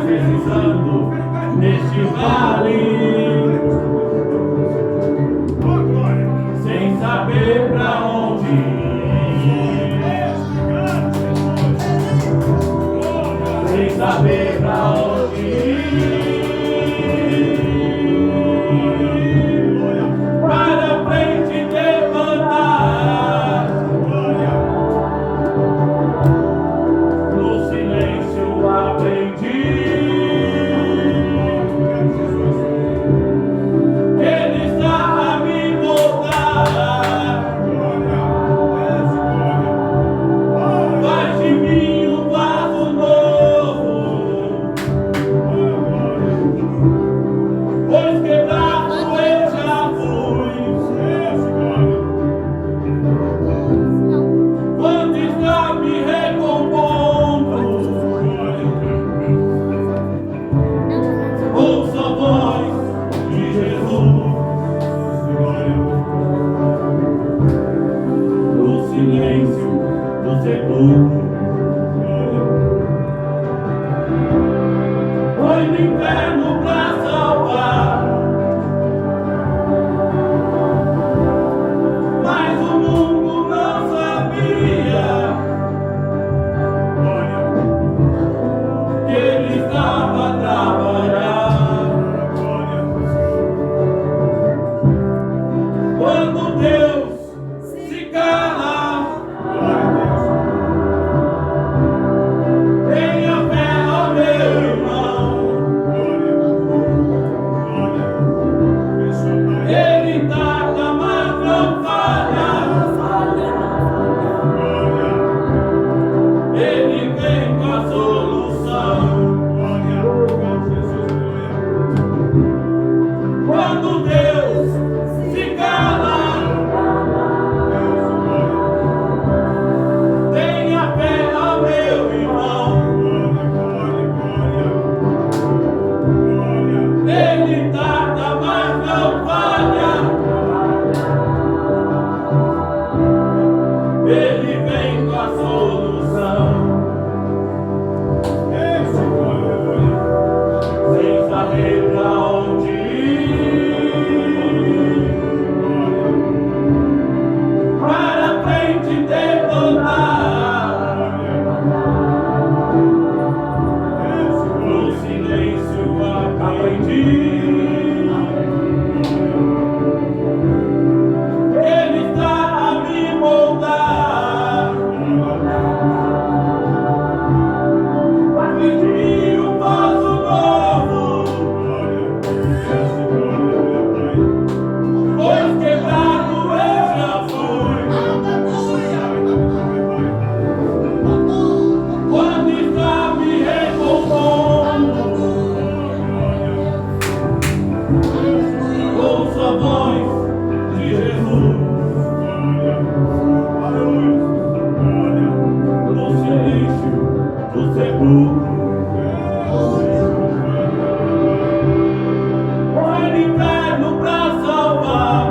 Deslizando neste vale, sem saber pra onde ir, sem saber pra onde ir. Para frente levantar, no silêncio aprendi. Ele está a me moldar, faz de mim um vaso novo, pois quebrado eu já fui. Quando está me recompondo, ouço a voz de Jesus no silêncio do sepulcro. Foi no inferno pra salvar, mas o mundo não sabia que ele estava a trabalhar. Quando Deus se cala, tenha fé, ó meu irmão. Ele tarda, mas não falha. Ele vem com a solução. Quando Deus se cala, tenha fé, ó meu irmão. Ele tarda, mas não falha. Ele vem com a solução. Sem saber pra onde ir, para frente levantar, no silêncio aprendi. Ele está a me moldar, faz de mim um vaso novo, pois quebrado eu já fui. Quando está me recompondo, ouço a voz de Jesus no silêncio do sepulcro. Foi no inferno pra salvar,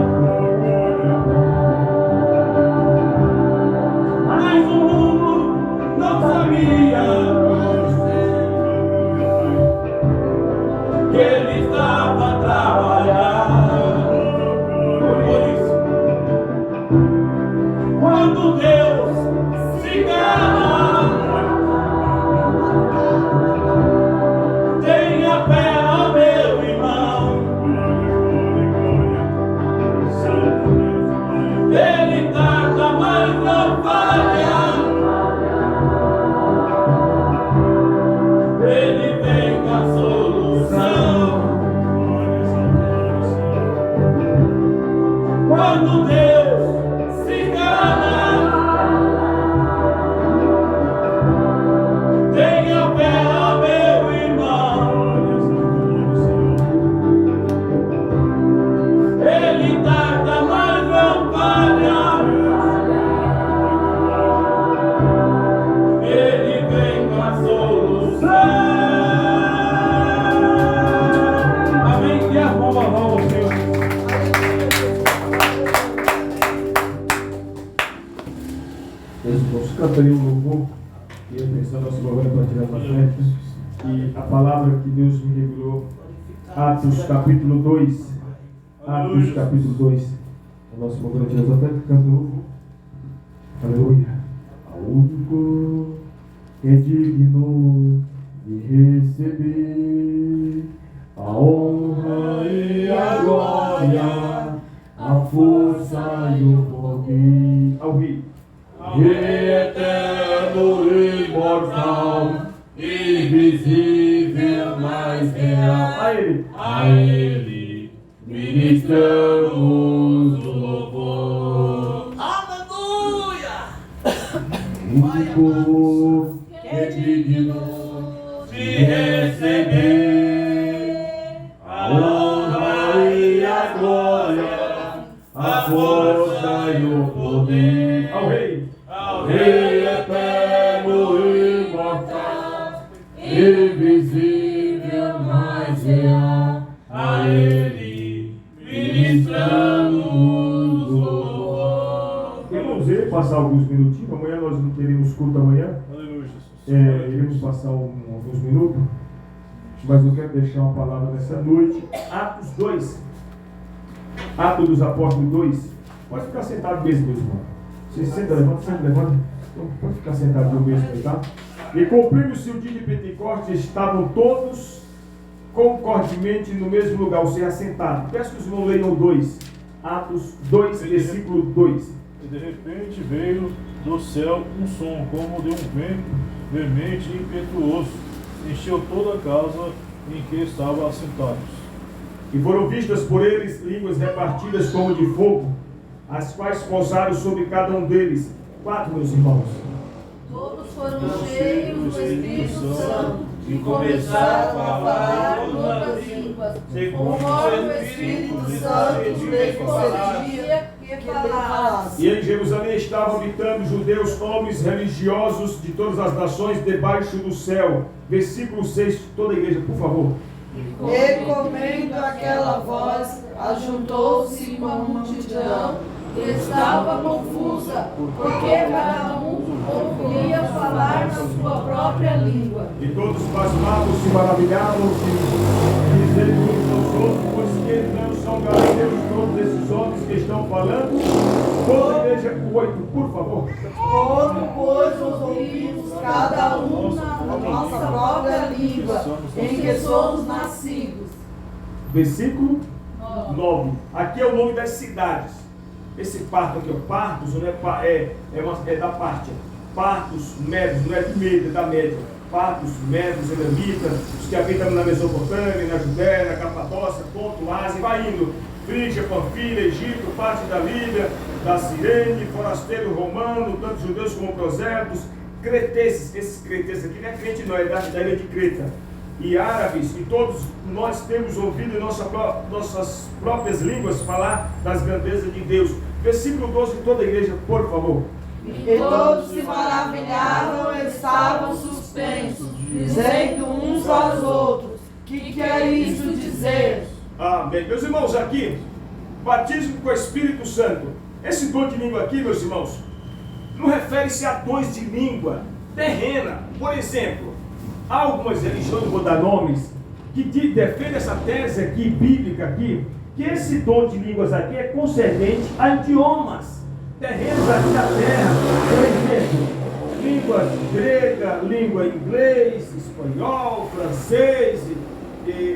mas o mundo não sabia que ele estava a trabalhar. Por isso, quando Deus se cala, tenha fé, ó meu irmão. Ele tarda, mas não falha. nosso governo para tirar para frente. E a palavra que Deus me revelou, Atos capítulo 2. Atos capítulo 2. O nosso governo tira para frente, canto. Aleluia. Ao único que é digno de receber a honra e a glória, a força e o poder. Ao Rei. Rei eterno, imortal, invisível, mas real. A Ele ministramos o louvor. Aleluia! Único que é digno de receber a honra e a glória, a força e o poder. Ao Rei. Rei eterno, imortal, invisível, mas real, a Ele ministramos louvor. Irmãos, ele passar alguns minutinhos, amanhã nós não teremos culto amanhã. Aleluia, Jesus. Iremos passar alguns minutos, mas eu quero deixar uma palavra nessa noite. Atos 2, Atos dos Apóstolos 2. Pode ficar sentado mesmo, meu irmão. Você senta, levanta. Então, pode ficar sentado mesmo aí, tá? E cumprindo-se o dia de Pentecostes, estavam todos concordemente no mesmo lugar, ou seja, assentados. Peço que os irmãos leiam 2. Atos 2, versículo 2. E de repente veio do céu um som, como de um vento veemente e impetuoso, encheu toda a casa em que estavam assentados. E foram vistas por eles línguas repartidas como de fogo, as quais pousaram sobre cada um deles. 4, meus irmãos. Todos foram cheios do Espírito Santo E começaram a falar outras línguas, conforme o Espírito Santo lhes concedia que falasse. E em Jerusalém estavam habitando judeus, homens religiosos de todas as nações debaixo do céu. Versículo 6, toda a igreja, por favor. E comendo aquela voz, ajuntou-se uma multidão que estava confusa, porque cada um ouvia falar na sua própria língua. E todos pasmavam, se maravilhavam, dizendo uns aos outros, pois que não são galileus todos esses homens que estão falando. Toda a igreja, 8, por favor. Como, pois, os ouvimos cada um na nossa própria língua, em que somos nascidos. Versículo 9. Aqui é o nome das cidades. Esse parto aqui, ó, Partos, não é da parte. Partos, Médios, não é de média, é da média. Partos, Médios, Elamitas, os que habitam na Mesopotâmia, na Judéia, na Capadócia, Ponto, Ásia, vai indo. Frígia, Panfilha, Egito, parte da Líbia, da Cirene, forasteiro romano, tanto judeus como prosélitos, cretenses, esses cretenses aqui não é crente não, é da ilha de Creta, e árabes, e todos nós temos ouvido em nossas próprias línguas falar das grandezas de Deus. Versículo 12 de toda a igreja, por favor. E todos se maravilhavam e estavam suspensos, dizendo uns aos outros: que quer isso dizer? Amém. Meus irmãos, aqui, batismo com o Espírito Santo. Esse dom de língua aqui, meus irmãos, não refere-se a dons de língua terrena. Por exemplo, há algumas religiões, vou dar nomes, que defendem essa tese aqui, bíblica aqui, que esse dom de línguas aqui é concernente a idiomas terrenos aqui da terra. Por exemplo, língua grega, língua inglês, espanhol, francês.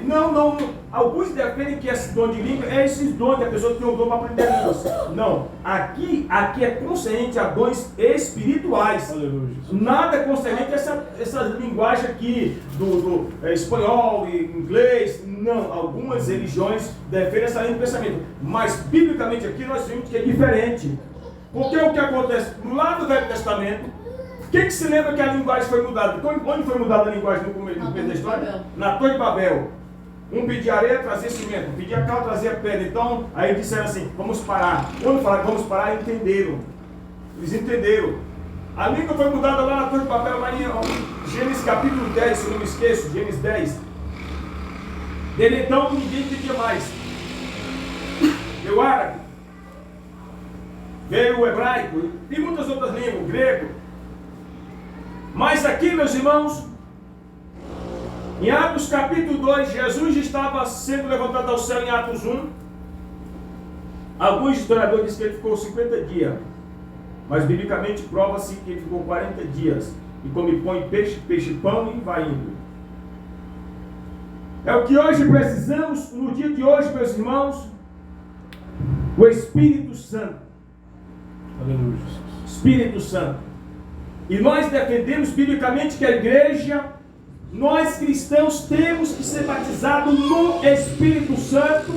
Não. Alguns defendem que esse dom de língua é esses dons que a pessoa tem um dom para aprender línguas. Não. Aqui é concernente a dons espirituais. Aleluia. Nada é concernente a essa linguagem aqui do espanhol e inglês. Não. Algumas religiões defendem essa linha de pensamento. Mas, biblicamente, aqui nós vimos que é diferente. Porque o que acontece lá no Velho Testamento, quem que se lembra que a linguagem foi mudada? Onde foi mudada a linguagem no começo da história? Na Torre de Babel. Um pedia areia, trazia cimento. Um pedia cal, trazia pedra. Então, aí disseram assim, vamos parar. Quando falaram vamos parar, entenderam. Eles entenderam. A língua foi mudada lá na Torre de Babel, lá em Gênesis capítulo 10, se eu não me esqueço, Gênesis 10. Desde então, ninguém entendia mais. Veio o árabe, veio o hebraico e muitas outras línguas, o grego. Mas aqui, meus irmãos, em Atos capítulo 2, Jesus estava sendo levantado ao céu em Atos 1. Alguns historiadores dizem que ele ficou 50 dias. Mas biblicamente prova-se que ele ficou 40 dias. E come pão e peixe, peixe pão e vai indo. É o que hoje precisamos, no dia de hoje, meus irmãos, o Espírito Santo. Aleluia, Jesus. Espírito Santo. E nós defendemos biblicamente que a igreja, nós cristãos, temos que ser batizados no Espírito Santo,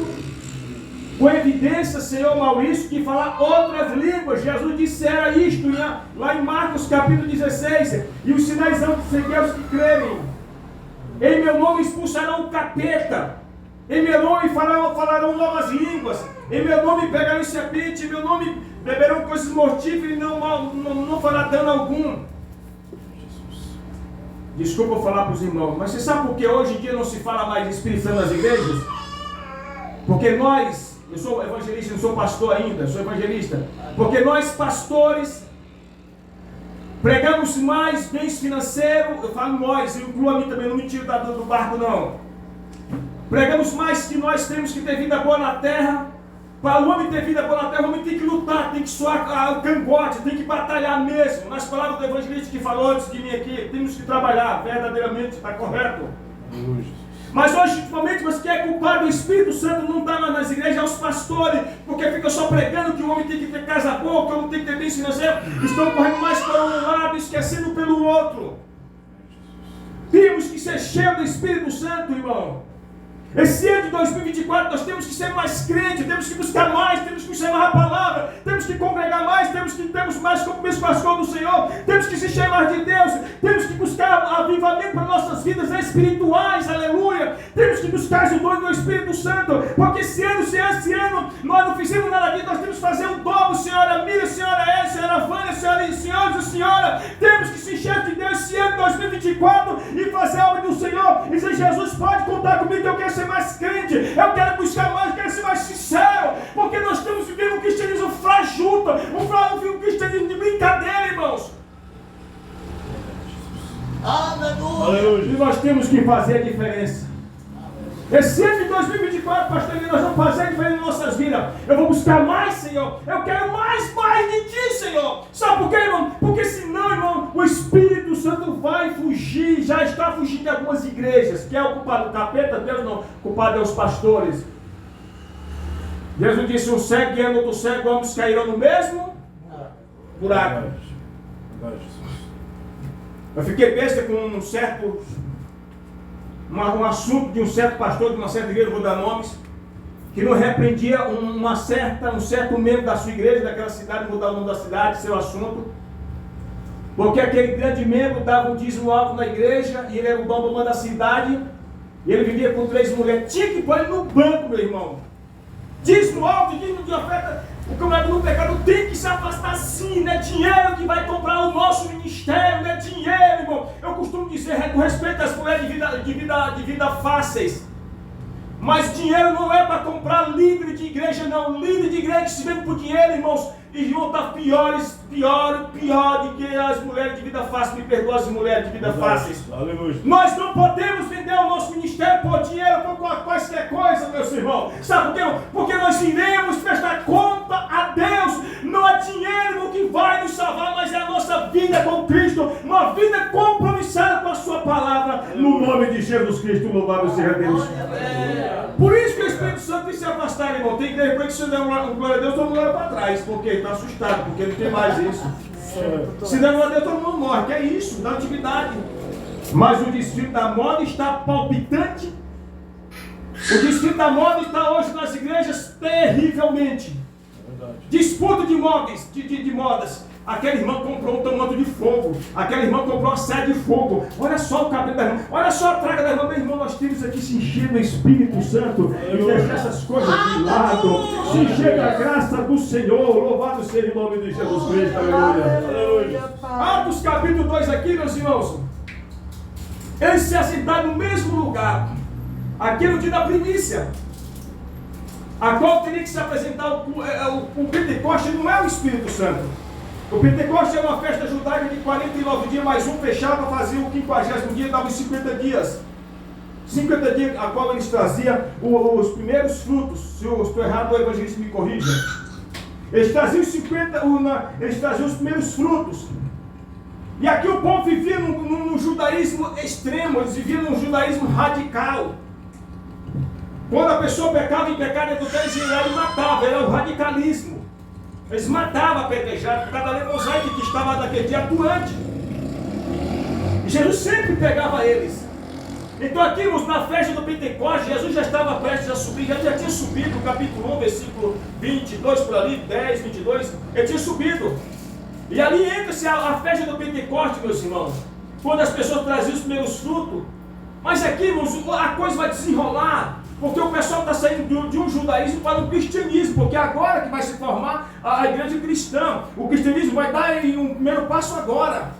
com evidência, Senhor Maurício, que falar outras línguas. Jesus dissera isto lá em Marcos capítulo 16: e os sinais hão de seguir os que crerem. Em meu nome expulsarão o capeta, em meu nome falarão novas línguas, em meu nome pegarão serpente, em meu nome beberão coisas mortíferas e não fará dano algum. Desculpa eu falar para os irmãos, mas você sabe por que hoje em dia não se fala mais de Espírito Santo nas igrejas? Porque nós, eu sou evangelista, não sou pastor ainda, sou evangelista. Porque nós, pastores, pregamos mais bens financeiros. Eu falo nós, eu incluo a mim também, não me tiro do barco não. Pregamos mais que nós temos que ter vida boa na terra. Para o homem ter vida boa na terra, o homem tem que lutar, tem que suar o cangote, tem que batalhar mesmo. Nas palavras do evangelista que falou antes de mim aqui, temos que trabalhar verdadeiramente, está correto? Mas hoje, principalmente, mas quem é culpado do Espírito Santo não está nas igrejas, é os pastores, porque fica só pregando que o homem tem que ter casa boa, que o homem tem que ter bens financeiros, estão correndo mais para um lado, esquecendo pelo outro. Temos que ser cheios do Espírito Santo, irmão. Esse ano de 2024 nós temos que ser mais crentes, temos que buscar mais, temos que chamar a palavra, temos que congregar mais, temos que termos mais compromisso com as coisas do Senhor, temos que se chamar de Deus, temos que buscar avivamento para nossas vidas espirituais, aleluia, temos que buscar o dom do Espírito Santo, porque se esse ano nós não fizemos nada disso, nós temos que fazer um dobro, senhora Miriam, senhora Ed, senhora Vânia, senhores e senhora, temos que se encher de Deus esse ano de 2024 e fazer a obra do Senhor, e dizer: Jesus, pode contar comigo que eu quero ser mais crente, eu quero buscar mais, eu quero ser mais sincero, porque nós estamos vivendo um cristianismo fajuto, um cristianismo de brincadeira, irmãos. Aleluia. E nós temos que fazer a diferença. Esse ano de 2024, pastor, nós vamos fazer a diferença nas nossas vidas. Eu vou buscar mais, Senhor. Eu quero mais de Ti, Senhor. Sabe por quê, irmão? Porque senão, irmão, o Espírito Santo vai fugir. Já está fugindo de algumas igrejas. Quem é o culpado? O capeta? Deus não. O culpado é os pastores. Jesus disse: um cego guiando outro cego, ambos cairão no mesmo buraco. Eu fiquei besta com um certo... Um assunto de um certo pastor de uma certa igreja, vou dar nomes, que não repreendia um certo membro da sua igreja, daquela cidade, não vou dar o nome da cidade, seu assunto, porque aquele grande membro dava um dízimo alto na igreja, e ele era o bambam da cidade, e ele vivia com 3 mulheres. Tinha que pôr ele no banco, meu irmão. Dízimo alto, dízimo de oferta. O camarada do pecado tem que se afastar sim. Não é dinheiro que vai comprar o nosso ministério, não é dinheiro, irmão. Eu costumo dizer, com respeito às mulheres de vida fáceis, mas dinheiro não é para comprar líder de igreja, não. Líder de igreja que se vende por dinheiro, irmãos, e vão estar pior do que as mulheres de vida fácil. Me perdoa as mulheres de vida fáceis. Aleluia. Nós não podemos vender o nosso ministério por dinheiro, por quaisquer coisa, meus irmãos. Sabe por quê? Porque nós iremos prestar conta a Deus. Não é dinheiro que vai nos salvar, mas é a nossa vida com Cristo. Uma vida compromissada com a sua palavra. No nome de Jesus Cristo, louvado seja Deus. Por isso que o Espírito Santo tem que se afastar, irmão. Tem que depois que você der um glória a Deus, todo mundo olha para trás. Porque está assustado, porque não tem mais isso. Se der glória a Deus, todo mundo morre. Que é isso, dá atividade. Mas o distrito da moda está palpitante. O distrito da moda está hoje nas igrejas terrivelmente. Disputa de móveis, de modas. Aquela irmã comprou um tamanho de fogo. Aquela irmã comprou uma série de fogo. Olha só o cabelo da irmã. Olha só a traga da irmã. Meu irmão, nós temos aqui se encher do Espírito Santo e deixar essas coisas de lado. Se encher da graça do Senhor. Louvado seja o nome de Jesus Cristo. Aleluia. Atos capítulo 2 aqui, meus irmãos. Eles se assentaram no mesmo lugar. Aqui no dia da primícia, a qual teria que se apresentar o Pentecoste, não é o Espírito Santo. O Pentecostes era uma festa judaica de 49 dias, mais um fechava, fazia o 50º dia, dava os 50 dias. 50 dias a qual eles traziam os primeiros frutos. Se eu estou errado, o evangelista me corrija. Eles traziam eles traziam os primeiros frutos. E aqui o povo vivia num judaísmo extremo, eles viviam num judaísmo radical. Quando a pessoa pecava em pecado adultério, ele matava, era o radicalismo. Eles matavam apedrejado por causa da lei mosaica que estava naquele dia atuante. E Jesus sempre pegava eles. Então aqui na festa do Pentecostes, Jesus já estava prestes a subir, já tinha subido, no capítulo 1, versículo 22 por ali, 10, 22, ele tinha subido. E ali entra-se a festa do Pentecostes, meus irmãos, quando as pessoas traziam os primeiros frutos. Mas aqui, irmãos, a coisa vai desenrolar, porque o pessoal está saindo de um judaísmo para o cristianismo, porque agora que vai se formar a igreja cristã, o cristianismo vai dar um primeiro passo agora.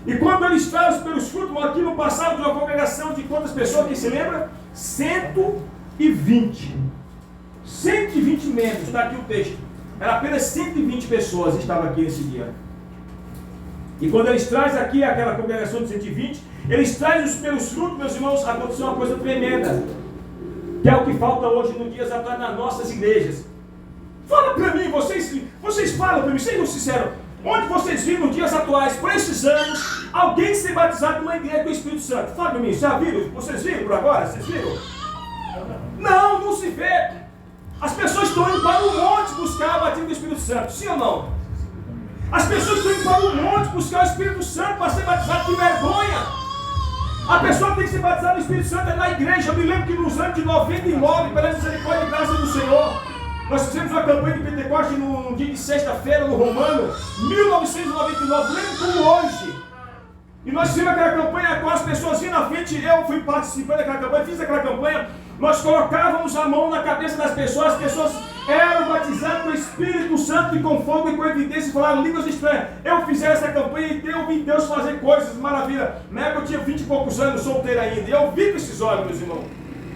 E quando eles trazem pelos frutos, aqui no passado de uma congregação de quantas pessoas que se lembra? 120. 120 membros, está aqui o texto. Era apenas 120 pessoas que estavam aqui nesse dia. E quando eles trazem aqui aquela congregação de 120, eles trazem os pelos frutos, meus irmãos, aconteceu uma coisa tremenda. Que é o que falta hoje nos dias atuais nas nossas igrejas. Fala para mim, vocês falam para mim, sejam sinceros. Onde vocês viram nos dias atuais, por esses anos, alguém ser batizado numa igreja do Espírito Santo? Fala para mim, já viram? Vocês viram por agora? Vocês viram? Não se vê. As pessoas estão indo para o monte buscar o batismo do Espírito Santo, sim ou não? As pessoas estão indo para o monte buscar o Espírito Santo para ser batizado, de vergonha. A pessoa tem que ser batizada no Espírito Santo na igreja. Eu me lembro que nos anos de 99, pela misericórdia e graça do Senhor, nós fizemos uma campanha de Pentecostes num dia de sexta-feira no Romano, 1999, lembro como hoje. E nós fizemos aquela campanha com as pessoas vinham na frente, eu fui participando daquela campanha, fiz aquela campanha, nós colocávamos a mão na cabeça das pessoas, as pessoas eram batizadas no Espírito Santo e com fogo e com evidência e falaram línguas estranhas. Eu fiz essa campanha e eu vi Deus fazer coisas maravilhosas. Na época eu tinha 20 e poucos anos, solteiro ainda, e eu vi com esses olhos, meus irmãos.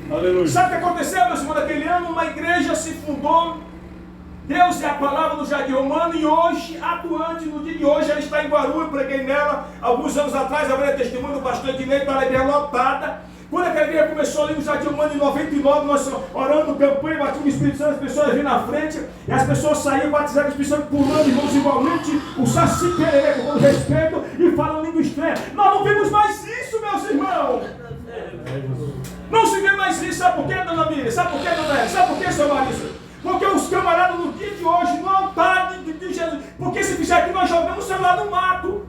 Aleluia. Sabe o que aconteceu, meus irmãos? Naquele ano, uma igreja se fundou. Deus é a palavra do Jardim Romano e hoje, atuante, no dia de hoje, ela está em Guarulhos, eu preguei nela alguns anos atrás, abri testemunho do pastor Ednei, para a igreja lotada. Quando aquela igreja começou ali no Jardim Romano em 99, nós orando campanha, batimos o Espírito Santo, as pessoas vinham na frente, e as pessoas saíam batizadas com o Espírito Santo, pulando, irmãos, igualmente, o saci pererê, com todo respeito, e falam língua estranha. Nós não vimos mais isso, meus irmãos. Não se vê mais isso, sabe por quê, dona Miriam? Sabe por quê, dona Érica? Sabe por quê, seu Maurício? Porque os camaradas no dia de hoje, no altar de Jesus, porque se fizer aqui nós jogamos o celular no mato.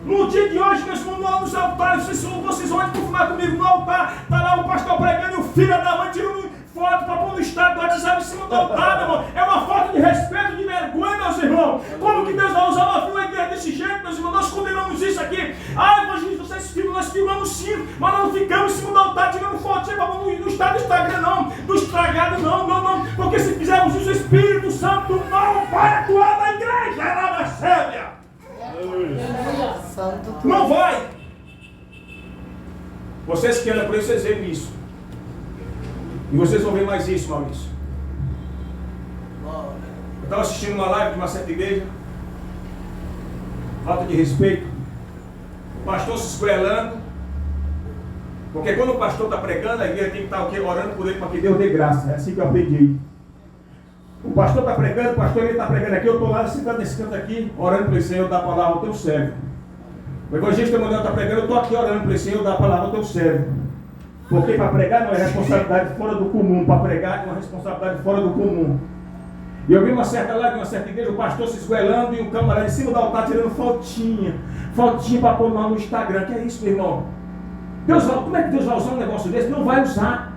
No dia de hoje nós vamos lá nos altares, vocês vão confirmar comigo no altar, está lá o pastor pregando e o filho da mãe tirando foto para pôr no estado do WhatsApp em cima do altar, meu irmão. É uma falta de respeito, de vergonha, meus irmãos. Como que Deus vai usar uma igreja desse jeito, meus irmãos? Nós condenamos isso aqui. Ah, evangelista, vocês filmam, nós filmamos sim, mas nós não ficamos em cima do altar tirando fotinha para pôr no estado do Instagram, não. Do estragado, não. Porque se fizermos isso, o Espírito Santo não vai atuar na igreja, na Marcélia. Não vai. Vocês que andam por isso, vocês veem isso. E vocês vão ver mais isso, Maurício. Eu estava assistindo uma live de uma certa igreja. Falta de respeito. O pastor se esgoelando. Porque quando o pastor está pregando, a igreja tem que estar orando por ele para que Deus dê graça. É assim que eu aprendi. O pastor está pregando, o pastor está pregando aqui, eu estou lá sentado nesse canto aqui, orando para o Senhor dar a palavra ao teu servo. O evangelista Manuel está pregando, eu estou aqui orando para o Senhor dar a palavra ao teu servo. Porque para pregar não é responsabilidade fora do comum, para pregar é uma responsabilidade fora do comum. E eu vi uma certa live, uma certa igreja, o pastor se esgoelando e o camarada em cima do altar tirando fotinha para pôr no Instagram. Que é isso, meu irmão? Como é que Deus vai usar um negócio desse? Não vai usar.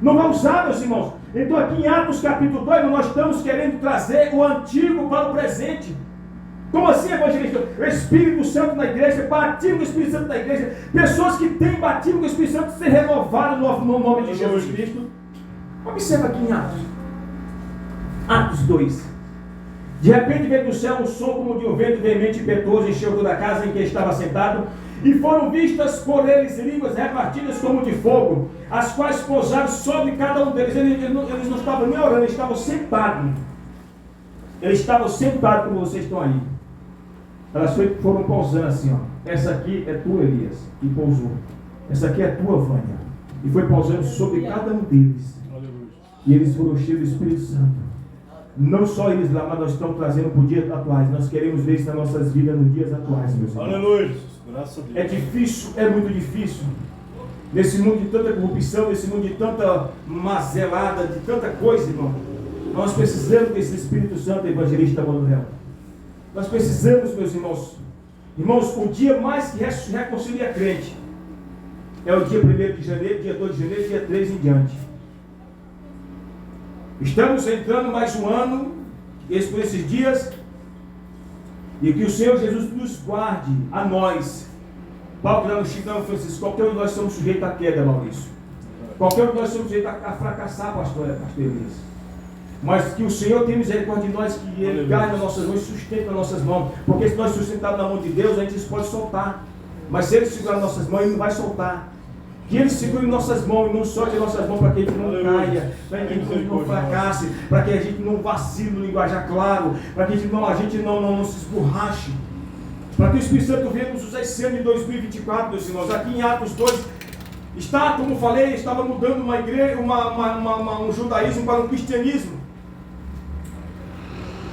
Não vai usar, meus irmãos. Então aqui em Atos capítulo 2, nós estamos querendo trazer o antigo para o presente. Como assim, evangelista? O Espírito Santo na igreja, batismo do Espírito Santo na igreja, pessoas que têm batismo do Espírito Santo ser renovadas no nome de Jesus Cristo. Observa aqui em Atos. Atos 2. De repente veio do céu um som como de um vento veemente e impetuoso, encheu toda a casa em que estava sentado, e foram vistas por eles línguas repartidas como de fogo, as quais pousaram sobre cada um deles. Eles não estavam nem orando, eles estavam sentados. Eles estavam sentados como vocês estão aí. Elas foram pousando assim, ó. Essa aqui é tua, Elias, e pousou. Essa aqui é tua, Vânia. E foi pousando sobre cada um deles. E eles foram cheios do Espírito Santo. Não só eles lá, mas nós estamos trazendo para os dias atuais. Nós queremos ver isso nas nossas vidas nos dias atuais, meus irmãos. Aleluia. Graças a Deus. É difícil, é muito difícil. Nesse mundo de tanta corrupção, nesse mundo de tanta mazelada, de tanta coisa, irmão. Nós precisamos desse Espírito Santo evangelista Manuel. Nós precisamos, meus irmãos. Irmãos, o dia mais que reconcilia crente é o dia 1º de janeiro, dia 2 de janeiro, dia 3 em diante. Estamos entrando mais um ano, por esses dias, e que o Senhor Jesus nos guarde, a nós. Paulo lá no Chico Francisco, qualquer um de nós somos sujeitos à queda, Maurício. Qualquer um de nós somos sujeitos a fracassar, pastor Elias. Mas que o Senhor tenha misericórdia de nós, que Ele guarde nas nossas mãos e sustente nas nossas mãos. Porque se nós sustentarmos na mão de Deus, a gente pode soltar. Mas se Ele segurar nas nossas mãos, Ele não vai soltar. Que Ele segure nossas mãos e não solte nossas mãos para que a gente não caia, para que a gente não fracasse, para que a gente não vacile no linguajar claro, para que a gente não se esborrache. Para que o Espírito Santo venha nos usar esse ano de 2024, meus irmãos. Aqui em Atos 2, está, como falei, estava mudando uma igreja, um judaísmo para um cristianismo.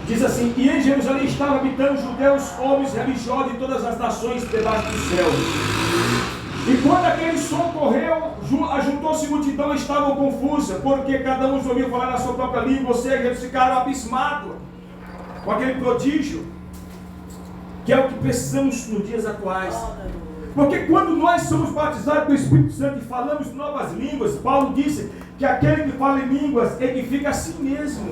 Diz assim: e em Jerusalém estavam habitando judeus, homens religiosos de todas as nações debaixo do céu. E quando aquele som correu, ajuntou-se multidão e estavam confusa, porque cada um ouvia falar na sua própria língua, ou seja, eles ficaram abismados com aquele prodígio, que é o que precisamos nos dias atuais. Porque quando nós somos batizados com o Espírito Santo e falamos novas línguas, Paulo disse que aquele que fala em línguas edifica a si mesmo.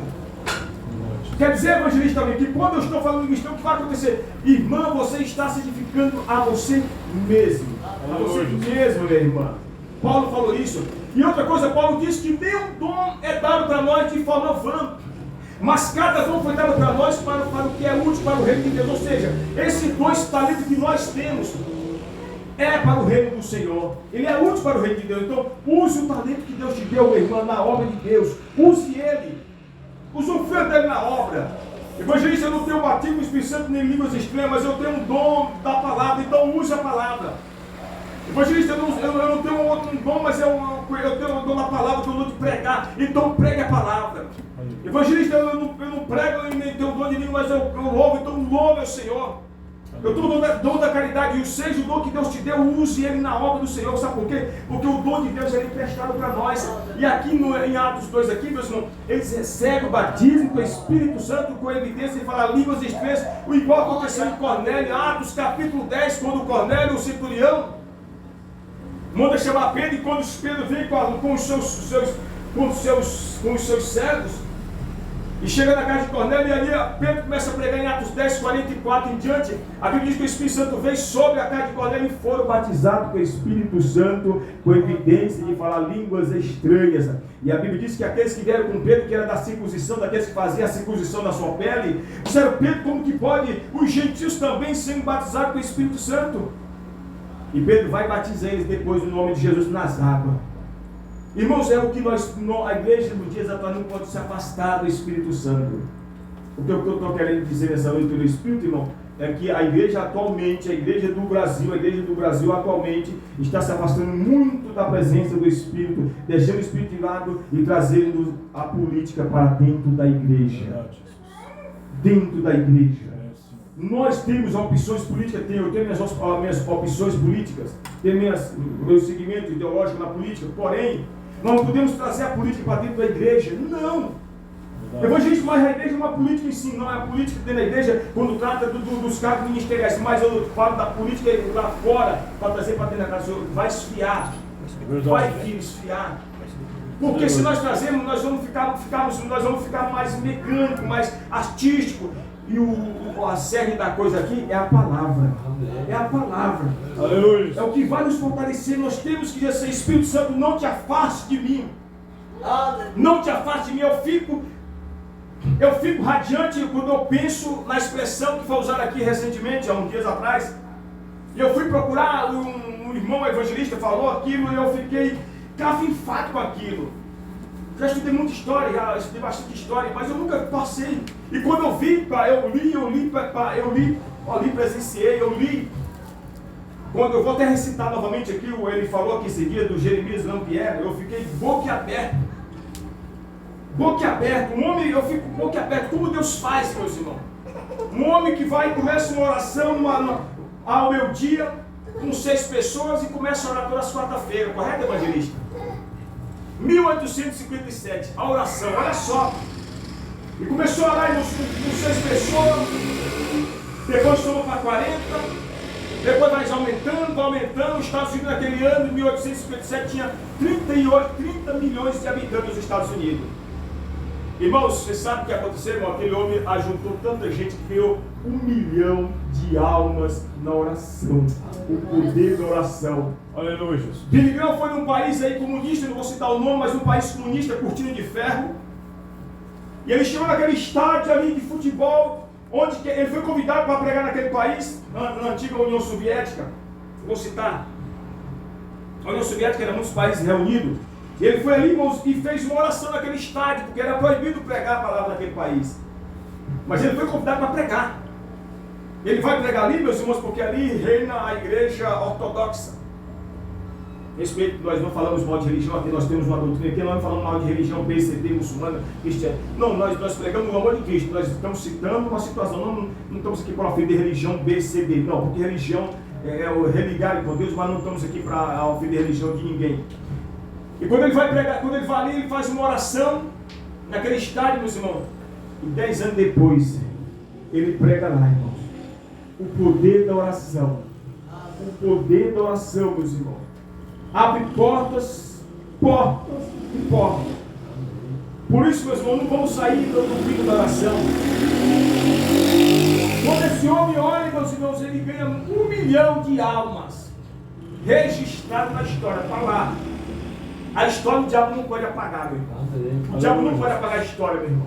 Quer dizer, evangelista, que quando eu estou falando em línguas, o que vai acontecer? Irmã, você está se edificando a você mesmo. A você mesmo, minha irmã. Paulo falou isso. E outra coisa, Paulo disse que nenhum dom é dado para nós de forma vã. Mas cada dom foi dado para nós para o que é útil para o reino de Deus. Ou seja, esses 2 talentos que nós temos é para o reino do Senhor. Ele é útil para o reino de Deus. Então, use o talento que Deus te deu, minha irmã, na obra de Deus. Use ele. Usufrua dele na obra. Evangelista, eu não tenho batismo no Espírito Santo nem línguas estranhas, mas eu tenho um dom da palavra, então use a palavra. Evangelista, eu não tenho outro dom, mas eu tenho um dom da palavra, que eu dou de pregar, então pregue a palavra. Evangelista, eu não prego e nem tenho dom de língua, mas eu louvo, então louve ao Senhor. Eu tenho o dom da caridade, e seja o dom que Deus te deu, use ele na obra do Senhor. Sabe por quê? Porque o dom de Deus é emprestado para nós. E aqui em Atos 2, aqui, meus irmãos, eles recebem o batismo com o Espírito Santo, com evidência de falar línguas estranhas, o igual aconteceu em Cornélio, Atos capítulo 10, quando Cornélio, o centurião, manda chamar Pedro, e quando Pedro vem com os seus servos, e chega na casa de Cornélio, e ali Pedro começa a pregar em Atos 10, 44 em diante. A Bíblia diz que o Espírito Santo veio sobre a casa de Cornélio e foram batizados com o Espírito Santo, com evidência de falar línguas estranhas. E a Bíblia diz que aqueles que vieram com Pedro, que era da circuncisão, daqueles que faziam a circuncisão na sua pele, disseram: Pedro, como que pode os gentios também serem batizados com o Espírito Santo? E Pedro vai batizar eles depois no nome de Jesus nas águas. Irmãos, é o que a igreja nos dias atuais não pode se afastar do Espírito Santo. O que eu estou querendo dizer nessa noite do Espírito, irmão, é que a igreja atualmente, a igreja do Brasil atualmente está se afastando muito da presença do Espírito, deixando o Espírito de lado e trazendo a política para dentro da igreja. Dentro da igreja. Nós temos opções políticas, eu tenho minhas opções políticas, tenho meu segmento ideológico na política, porém, nós não podemos trazer a política para dentro da igreja. Não! Evangelista, mas a igreja é uma política em si, não é a política dentro da igreja quando trata dos cargos ministeriais, mas eu falo da política lá fora, para trazer para dentro da casa. Vai esfriar, vai vir esfriar. Porque se nós trazemos, nós vamos ficar mais mecânico, mais artístico. E a cerne da coisa aqui é a palavra. É a palavra. Aleluia. É o que vai nos fortalecer. Nós temos que dizer: Espírito Santo, não te afaste de mim. Não te afaste de mim. Eu fico radiante quando eu penso na expressão que foi usada aqui recentemente, há uns dias atrás. E eu fui procurar, um irmão evangelista falou aquilo, e eu fiquei cafinfado com aquilo. Já estudei muita história, já estudei bastante história, mas eu nunca passei. E quando eu vi, presenciei, eu li. Quando eu vou até recitar novamente aqui, ele falou aqui em seguida do Jeremias Lampier, eu fiquei boquiaberto. Boquiaberto, um homem, eu fico boquiaberto, como Deus faz, meus irmãos. Um homem que vai e começa uma oração ao meio-dia, com 6 pessoas, e começa a orar todas as quarta-feiras, correto, evangelista? 1857, a oração, olha só. E começou a orar com 6 pessoas, depois tomou para 40, depois vai aumentando. Os Estados Unidos naquele ano, em 1857, tinha 30 milhões de habitantes nos Estados Unidos. Irmãos, você sabe o que aconteceu, irmão? Aquele homem ajuntou tanta gente que ganhou 1 milhão de almas na oração. O poder da oração. Aleluia, Jesus. Billy Graham foi num país aí comunista, não vou citar o nome, mas um país comunista, cortina de ferro. E ele chegou naquele estádio ali de futebol, onde ele foi convidado para pregar naquele país, na antiga União Soviética. Vou citar. A União Soviética era muitos países reunidos. E ele foi ali, irmãos, e fez uma oração naquele estádio, porque era proibido pregar a palavra naquele país. Mas ele foi convidado para pregar. Ele vai pregar ali, meus irmãos, porque ali reina a igreja ortodoxa. Respeito, nós não falamos mal de religião, aqui nós temos uma doutrina, aqui nós não falamos mal de religião BCD, muçulmana, cristiana. Não, nós pregamos o amor de Cristo, nós estamos citando uma situação, não estamos aqui para ofender religião BCD, não, porque religião é o religar com Deus, mas não estamos aqui para ofender a religião de ninguém. E quando ele vai pregar, quando ele vai ali, ele faz uma oração naquele estádio, meus irmãos. E 10 anos depois, ele prega lá, irmãos. O poder da oração. O poder da oração, meus irmãos. Abre portas, portas e portas. Por isso, meus irmãos, não vamos sair do fim da oração. Quando esse homem olha, meus irmãos, ele ganha 1 milhão de almas. Registrado na história, está lá. A história o diabo não pode apagar, meu irmão. O diabo não pode apagar a história, meu irmão.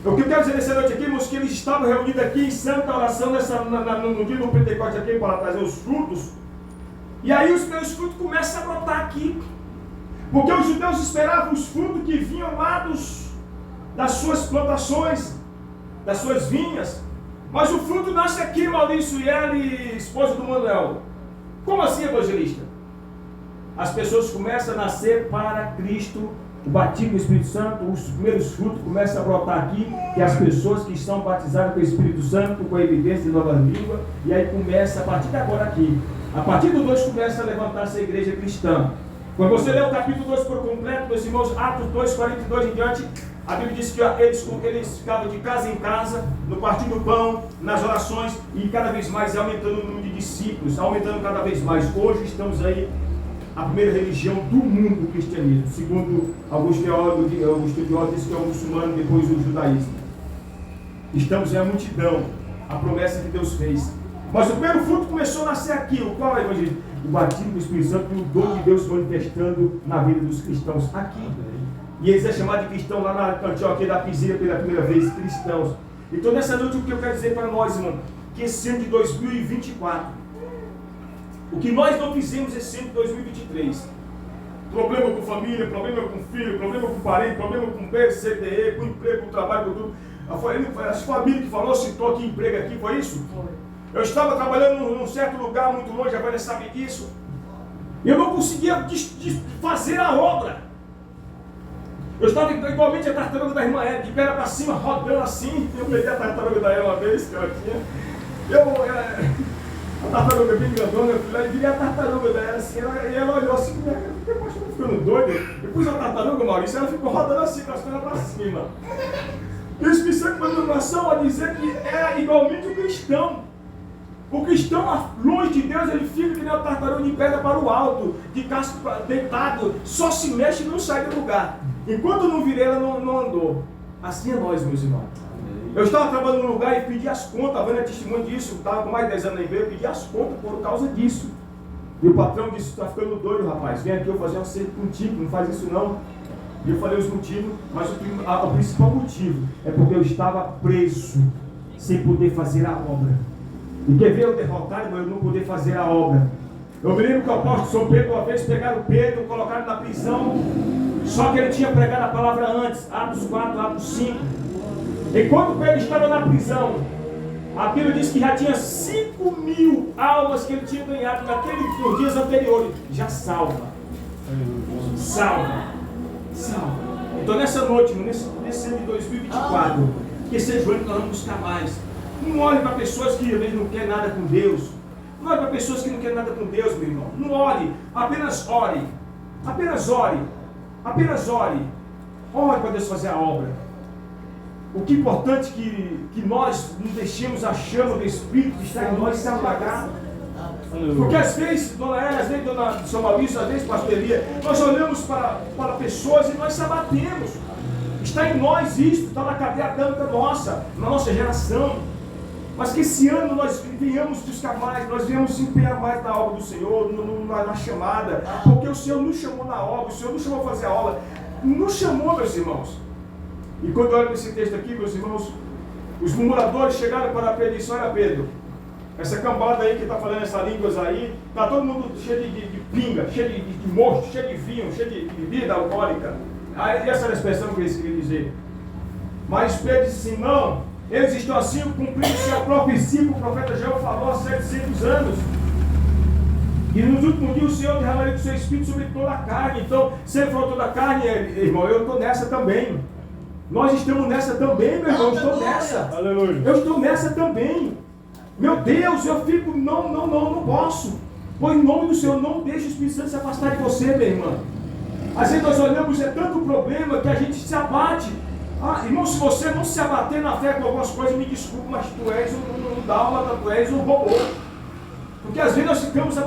O que eu quero dizer nessa noite aqui, irmãos, que eles estavam reunidos aqui em santa oração no dia do Pentecostes aqui para trazer os frutos. E aí os meus frutos começam a brotar aqui. Porque os judeus esperavam os frutos que vinham lá das suas plantações, das suas vinhas. Mas o fruto nasce aqui, Maurício e ele, esposa do Manuel. Como assim, evangelista? As pessoas começam a nascer para Cristo, o batismo do Espírito Santo, os primeiros frutos começam a brotar aqui, que as pessoas que estão batizadas com o Espírito Santo, com a evidência de nova língua, e aí começa, a partir de agora aqui, a partir do 2 começa a levantar essa igreja cristã. Quando você lê o capítulo 2 por completo, meus irmãos, Atos 2, 42 em diante, a Bíblia diz que eles ficavam de casa em casa, no partir do pão, nas orações, e cada vez mais aumentando o número de discípulos, aumentando cada vez mais. Hoje estamos aí, a primeira religião do mundo, o cristianismo. Segundo alguns estudiosos, diz que é o muçulmano, depois o judaísmo. Estamos em a multidão, a promessa que Deus fez. Mas o primeiro fruto começou a nascer aqui. O qual é, evangelho? O batismo do Espírito Santo e o dom de Deus se manifestando na vida dos cristãos aqui. E eles é chamado de cristão lá na Antioquia da Pisidia pela primeira vez, cristãos. Então nessa noite o que eu quero dizer para nós, irmão, que esse ano de 2024, o que nós não fizemos esse ano de 2023, problema com família, problema com filho, problema com parente, problema com PCDE, com emprego, com trabalho, com tudo. As famílias que falou, citou aqui emprego aqui, foi isso? Eu estava trabalhando num certo lugar muito longe, a Vânia sabe disso. Eu não conseguia fazer a obra. Eu estava igualmente a tartaruga da irmã Eva, de perna para cima, rodando assim. Eu peguei a tartaruga da ela uma vez, que ela tinha. A tartaruga bem grandona, eu fui lá e vi a tartaruga dela assim, e ela olhou assim, eu acho que eu tô ficando doido. Eu pus a tartaruga, Maurício, ela ficou rodando assim, com as pernas para cima. E o Espírito Santo mandou uma oração a dizer que é igualmente o cristão. O cristão, longe de Deus, ele fica que nem a tartaruga de perna para o alto, de casco deitado, só se mexe e não sai do lugar. Enquanto não virei, ela não andou. Assim é nós, meus irmãos. Eu estava trabalhando num lugar e pedi as contas, a Vânia é testemunho disso, estava com mais de 10 anos na empresa, eu pedi as contas por causa disso. E o patrão disse, está ficando doido, rapaz, vem aqui eu fazer um acerto contigo, não faz isso não. E eu falei os motivos, mas o principal motivo é porque eu estava preso, sem poder fazer a obra. E quer ver eu derrotado, eu não poder fazer a obra? Eu me lembro que o apóstolo São Pedro, uma vez, pegaram Pedro, colocaram na prisão, só que ele tinha pregado a palavra antes, Atos 4, Atos 5. Enquanto Pedro estava na prisão, a Bíblia diz que já tinha 5.000 almas que ele tinha ganhado nos dias anteriores. Já salva. Salva. Salva. Então nessa noite, nesse ano de 2024, que seja o ano que nós vamos buscar mais. Não olhe para pessoas que às vezes não querem nada com Deus. Não olhe para pessoas que não querem nada com Deus, meu irmão. Não olhe. Apenas ore. Apenas ore. Apenas ore. Ore para Deus fazer a obra. O que é importante que nós não deixemos a chama do Espírito que está em nós se apagar. Porque às vezes, dona Ela, às vezes, dona São Maurício, às vezes, pastor Elia, nós olhamos para pessoas e nós se abatemos. Está em nós isso, está na cadeia adâmica nossa, na nossa geração. Mas que esse ano nós venhamos buscar mais, nós venhamos se empenhar mais na obra do Senhor, na chamada. Porque o Senhor nos chamou na obra, o Senhor nos chamou a fazer a obra. Nos chamou, meus irmãos. E quando eu olho para esse texto aqui, meus irmãos, os murmuradores chegaram para Pedro e disseram: olha, Pedro, essa cambada aí que está falando essas línguas aí, está todo mundo cheio de pinga, cheio de mosto, cheio de vinho, cheio de bebida alcoólica. Aí essa era a expressão que eles queriam dizer. Mas Pedro disse assim: não, eles estão assim cumprindo-se a profecia que o profeta Joel falou há 700 anos. E nos últimos dias o Senhor derramaria do seu Espírito sobre toda a carne. Então, se ele falou toda a carne, irmão, eu estou nessa também. Nós estamos nessa também, meu irmão. Eu estou nessa. Aleluia. Eu estou nessa também. Meu Deus, eu fico, não posso. Pois em nome do Senhor, não deixe o Espírito Santo se afastar de você, minha irmã. Às vezes nós olhamos, é tanto problema que a gente se abate. Ah, irmão, se você não se abater na fé com algumas coisas, me desculpe, mas tu és um dálmata, tu és um robô. Porque às vezes nós ficamos